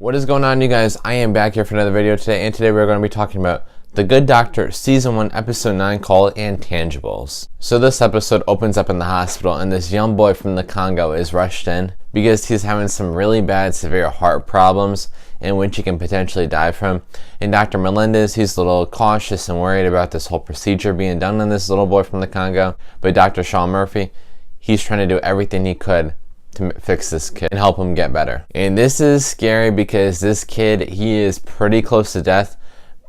What is going on, you guys? I am back here for another video today, and today we're going to be talking about The Good Doctor Season 1 Episode 9 called Intangibles. So this episode opens up in the hospital, and this young boy from the Congo is rushed in because he's having some really bad, severe heart problems in which he can potentially die from. And Dr. Melendez, he's a little cautious and worried about this whole procedure being done on this little boy from the Congo. But Dr. Sean Murphy, he's trying to do everything he could to fix this kid and help him get better. And this is scary because this kid, he is pretty close to death,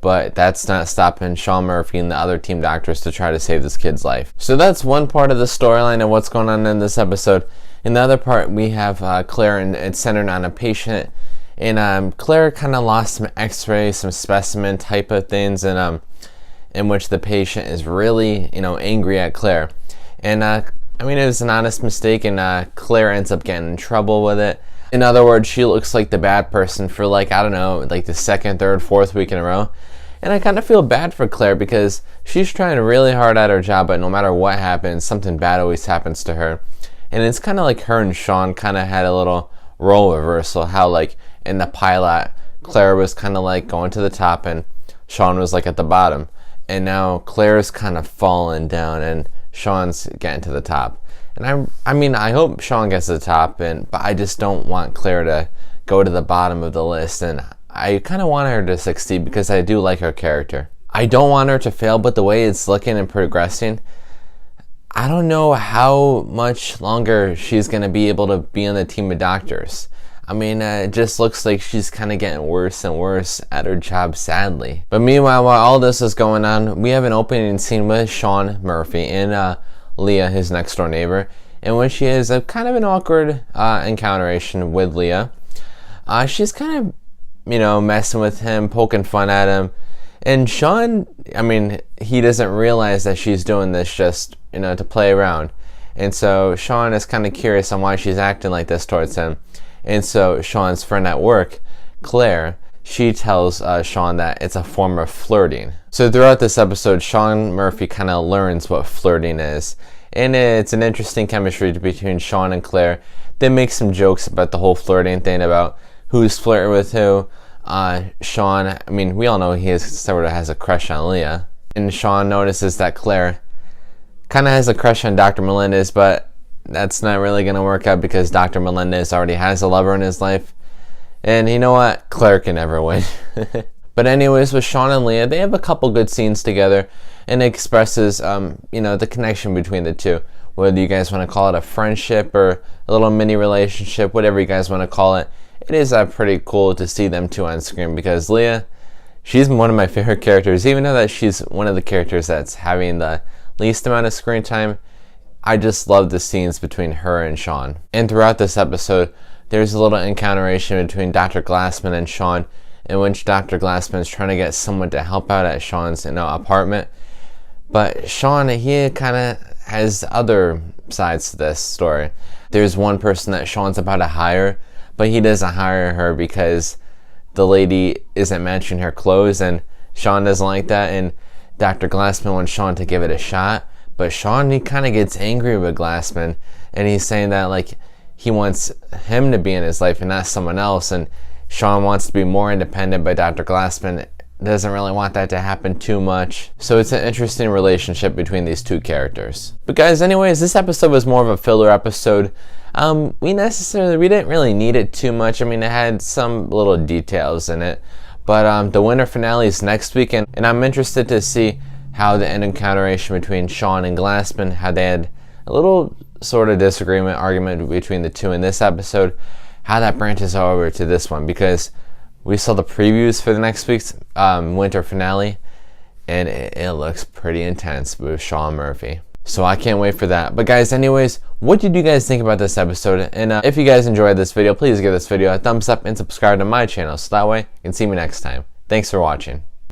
but that's not stopping Sean Murphy and the other team doctors to try to save this kid's life. So that's one part of the storyline of what's going on in this episode. In the other part, we have Claire, and it's centered on a patient. And Claire kind of lost some x-rays, some specimen type of things, and in which the patient is really, angry at Claire. And it was an honest mistake, and Claire ends up getting in trouble with it. In other words, she looks like the bad person for the second, third, fourth week in a row. And I kind of feel bad for Claire because she's trying really hard at her job, but no matter what happens, something bad always happens to her. And it's kind of like her and Sean kind of had a little role reversal, how in the pilot, Claire was kind of going to the top and Sean was at the bottom. And now Claire's kind of falling down and Sean's getting to the top. And I hope Sean gets to the top, but I just don't want Claire to go to the bottom of the list. And I kind of want her to succeed because I do like her character. I don't want her to fail, but the way it's looking and progressing, I don't know how much longer she's going to be able to be on the team of doctors. It just looks like she's kind of getting worse and worse at her job, sadly. But meanwhile, while all this is going on, we have an opening scene with Sean Murphy and Leah, his next door neighbor, in which she has a kind of an awkward encounteration with Leah. She's kind of, messing with him, poking fun at him. And Sean, he doesn't realize that she's doing this just, to play around. And so Sean is kind of curious on why she's acting like this towards him. And so Sean's friend at work, Claire, she tells Sean that it's a form of flirting. So throughout this episode, Sean Murphy kind of learns what flirting is. And it's an interesting chemistry between Sean and Claire. They make some jokes about the whole flirting thing, about who's flirting with who. Sean, we all know he sort of has a crush on Leah. And Sean notices that Claire kind of has a crush on Dr. Melendez, but that's not really going to work out because Dr. Melendez already has a lover in his life. And you know what? Claire can never win. But anyways, with Sean and Leah, they have a couple good scenes together, and it expresses, the connection between the two. Whether you guys want to call it a friendship or a little mini relationship, whatever you guys want to call it, it is pretty cool to see them two on screen because Leah, she's one of my favorite characters. Even though that she's one of the characters that's having the least amount of screen time, I just love the scenes between her and Sean. And throughout this episode, there's a little encounteration between Dr. Glassman and Sean, in which Dr. Glassman is trying to get someone to help out at Sean's apartment. But Sean, he kind of has other sides to this story. There's one person that Sean's about to hire, but he doesn't hire her because the lady isn't matching her clothes, and Sean doesn't like that, and Dr. Glassman wants Sean to give it a shot. But Sean, he kind of gets angry with Glassman, and he's saying that he wants him to be in his life and not someone else, and Sean wants to be more independent, but Dr. Glassman doesn't really want that to happen too much. So it's an interesting relationship between these two characters. But guys, anyways, this episode was more of a filler episode. We didn't really need it too much. It had some little details in it, but the winter finale is next week, and I'm interested to see how the encounteration between Sean and Glassman, how they had a little sort of argument between the two in this episode, how that branches over to this one, because we saw the previews for the next week's winter finale, and it looks pretty intense with Sean Murphy. So I can't wait for that. But guys, anyways, what did you guys think about this episode? And if you guys enjoyed this video, please give this video a thumbs up and subscribe to my channel so that way you can see me next time. Thanks for watching.